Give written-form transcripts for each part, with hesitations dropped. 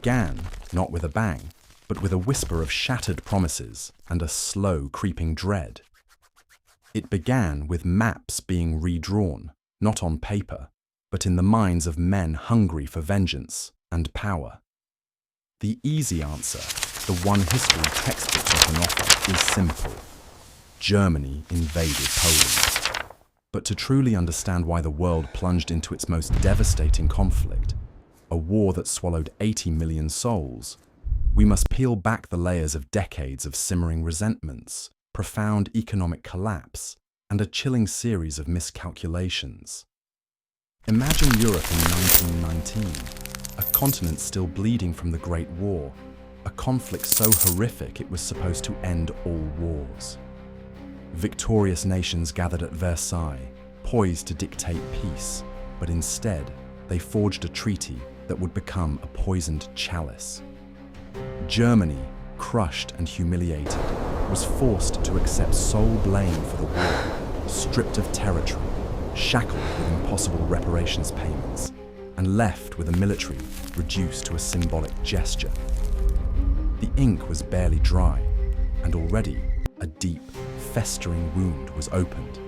began, not with a bang, but with a whisper of shattered promises and a slow, creeping dread. It began with maps being redrawn, not on paper, but in the minds of men hungry for vengeance and power. The easy answer, the one history textbooks often offer, is simple. Germany invaded Poland. But to truly understand why the world plunged into its most devastating conflict, a war that swallowed 80 million souls, we must peel back the layers of decades of simmering resentments, profound economic collapse, and a chilling series of miscalculations. Imagine Europe in 1919, a continent still bleeding from the Great War, a conflict so horrific it was supposed to end all wars. Victorious nations gathered at Versailles, poised to dictate peace, but instead they forged a treaty that would become a poisoned chalice. Germany, crushed and humiliated, was forced to accept sole blame for the war, stripped of territory, shackled with impossible reparations payments, and left with a military reduced to a symbolic gesture. The ink was barely dry, and already a deep, festering wound was opened.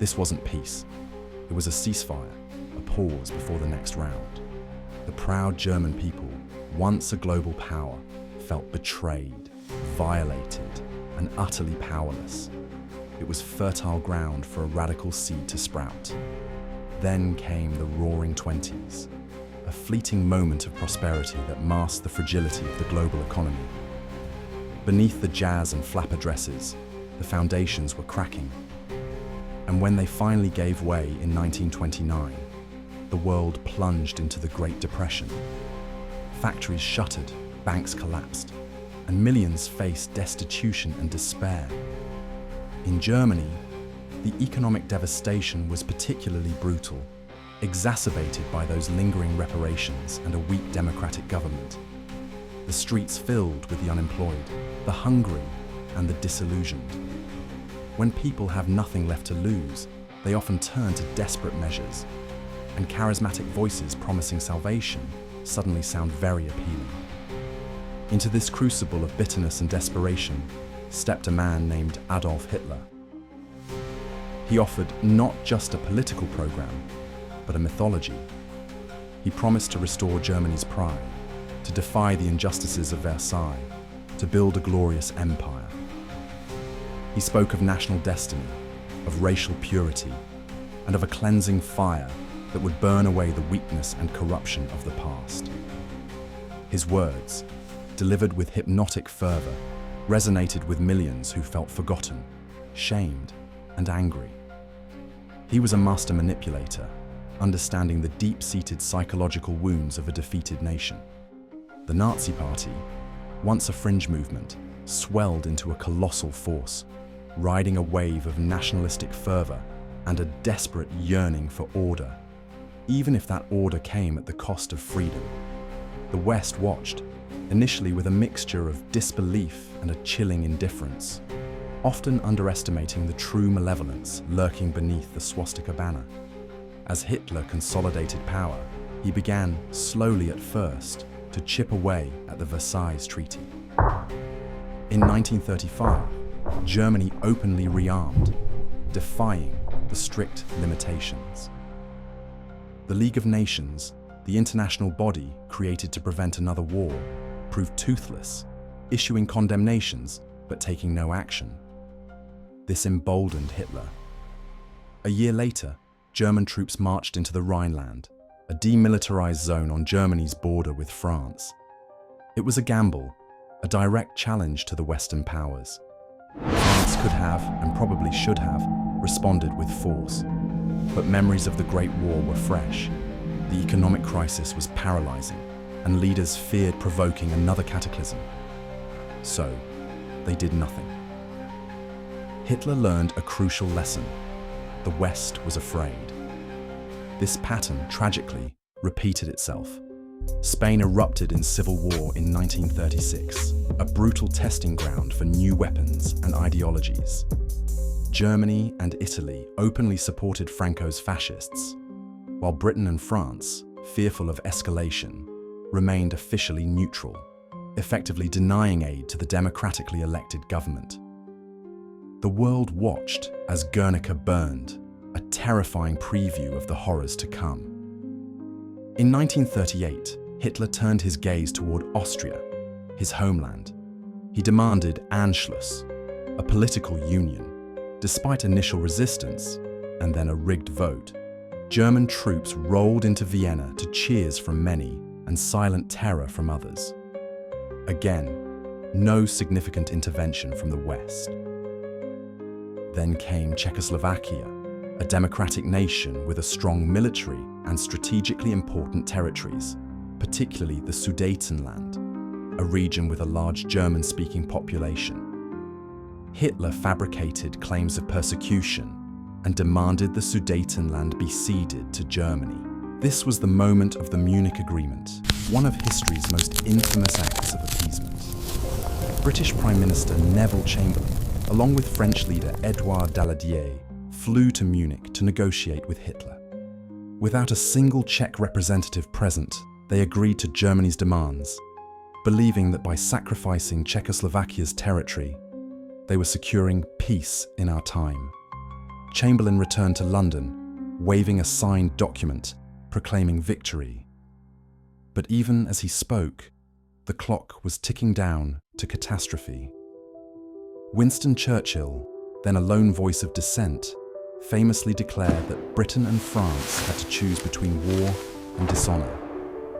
This wasn't peace. It was a ceasefire, a pause before the next round. The proud German people, once a global power, felt betrayed, violated, and utterly powerless. It was fertile ground for a radical seed to sprout. Then came the Roaring Twenties, a fleeting moment of prosperity that masked the fragility of the global economy. Beneath the jazz and flapper dresses, the foundations were cracking. And when they finally gave way in 1929, the world plunged into the Great Depression. Factories shuttered, banks collapsed, and millions faced destitution and despair. In Germany, the economic devastation was particularly brutal, exacerbated by those lingering reparations and a weak democratic government. The streets filled with the unemployed, the hungry, and the disillusioned. When people have nothing left to lose, they often turn to desperate measures, and charismatic voices promising salvation suddenly sound very appealing. Into this crucible of bitterness and desperation stepped a man named Adolf Hitler. He offered not just a political program, but a mythology. He promised to restore Germany's pride, to defy the injustices of Versailles, to build a glorious empire. He spoke of national destiny, of racial purity, and of a cleansing fire that would burn away the weakness and corruption of the past. His words, delivered with hypnotic fervor, resonated with millions who felt forgotten, shamed, and angry. He was a master manipulator, understanding the deep-seated psychological wounds of a defeated nation. The Nazi Party, once a fringe movement, swelled into a colossal force, riding a wave of nationalistic fervor and a desperate yearning for order, even if that order came at the cost of freedom. The West watched, initially with a mixture of disbelief and a chilling indifference, often underestimating the true malevolence lurking beneath the swastika banner. As Hitler consolidated power, he began, slowly at first, to chip away at the Versailles Treaty. In 1935, Germany openly rearmed, defying the strict limitations. The League of Nations, the international body created to prevent another war, proved toothless, issuing condemnations but taking no action. This emboldened Hitler. A year later, German troops marched into the Rhineland, a demilitarized zone on Germany's border with France. It was a gamble, a direct challenge to the Western powers. France could have, and probably should have, responded with force. But memories of the Great War were fresh. The economic crisis was paralyzing, and leaders feared provoking another cataclysm. So, they did nothing. Hitler learned a crucial lesson. The West was afraid. This pattern, tragically, repeated itself. Spain erupted in civil war in 1936, a brutal testing ground for new weapons and ideologies. Germany and Italy openly supported Franco's fascists, while Britain and France, fearful of escalation, remained officially neutral, effectively denying aid to the democratically elected government. The world watched as Guernica burned, a terrifying preview of the horrors to come. In 1938, Hitler turned his gaze toward Austria, his homeland. He demanded Anschluss, a political union. Despite initial resistance, and then a rigged vote, German troops rolled into Vienna to cheers from many and silent terror from others. Again, no significant intervention from the West. Then came Czechoslovakia, a democratic nation with a strong military and strategically important territories, particularly the Sudetenland, a region with a large German-speaking population. Hitler fabricated claims of persecution and demanded the Sudetenland be ceded to Germany. This was the moment of the Munich Agreement, one of history's most infamous acts of appeasement. British Prime Minister Neville Chamberlain, along with French leader Édouard Daladier, flew to Munich to negotiate with Hitler. Without a single Czech representative present, they agreed to Germany's demands, believing that by sacrificing Czechoslovakia's territory, they were securing peace in our time. Chamberlain returned to London, waving a signed document proclaiming victory. But even as he spoke, the clock was ticking down to catastrophe. Winston Churchill, then a lone voice of dissent, famously declared that Britain and France had to choose between war and dishonor,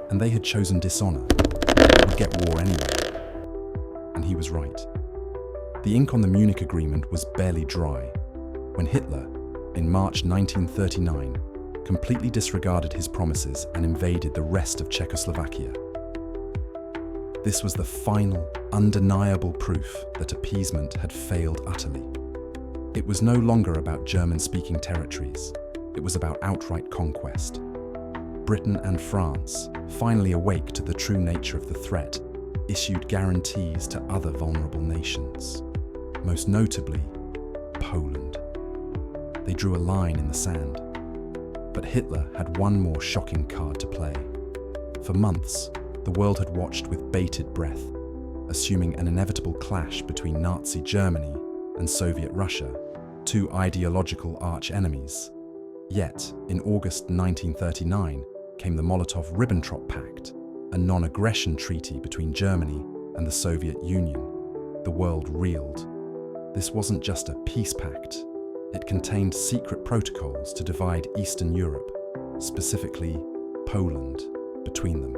and they had chosen dishonor. They would get war anyway. And he was right. The ink on the Munich Agreement was barely dry when Hitler, in March 1939, completely disregarded his promises and invaded the rest of Czechoslovakia. This was the final, undeniable proof that appeasement had failed utterly. It was no longer about German-speaking territories. It was about outright conquest. Britain and France, finally awake to the true nature of the threat, issued guarantees to other vulnerable nations, most notably Poland. They drew a line in the sand. But Hitler had one more shocking card to play. For months, the world had watched with bated breath, assuming an inevitable clash between Nazi Germany and Soviet Russia, two ideological arch-enemies. Yet, in August 1939, came the Molotov-Ribbentrop Pact, a non-aggression treaty between Germany and the Soviet Union. The world reeled. This wasn't just a peace pact. It contained secret protocols to divide Eastern Europe, specifically Poland, between them.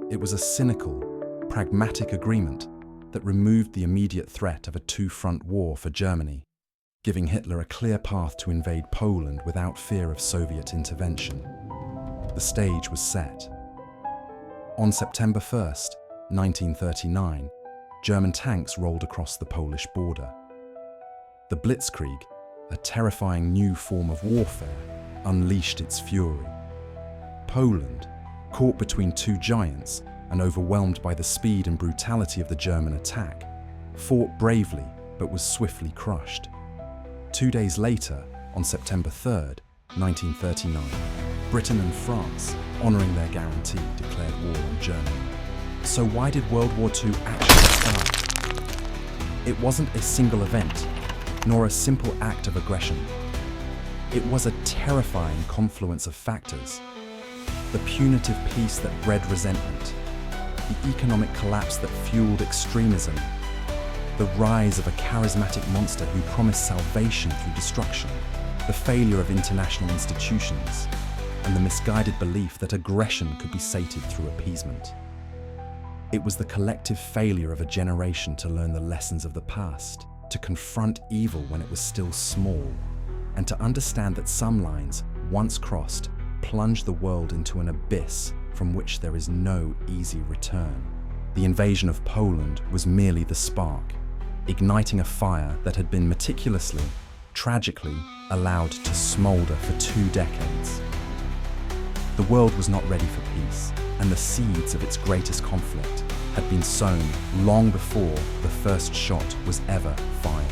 It was a cynical, pragmatic agreement that removed the immediate threat of a two-front war for Germany, giving Hitler a clear path to invade Poland without fear of Soviet intervention. The stage was set. On September 1st, 1939, German tanks rolled across the Polish border. The Blitzkrieg, a terrifying new form of warfare, unleashed its fury. Poland, caught between two giants and overwhelmed by the speed and brutality of the German attack, fought bravely but was swiftly crushed. 2 days later, on September 3rd, 1939, Britain and France, honouring their guarantee, declared war on Germany. So why did World War II actually start? It wasn't a single event, nor a simple act of aggression. It was a terrifying confluence of factors. The punitive peace that bred resentment, the economic collapse that fueled extremism, the rise of a charismatic monster who promised salvation through destruction, the failure of international institutions, and the misguided belief that aggression could be sated through appeasement. It was the collective failure of a generation to learn the lessons of the past, to confront evil when it was still small, and to understand that some lines, once crossed, plunge the world into an abyss from which there is no easy return. The invasion of Poland was merely the spark, igniting a fire that had been meticulously, tragically, allowed to smolder for 2 decades. The world was not ready for peace, and the seeds of its greatest conflict had been sown long before the first shot was ever fired.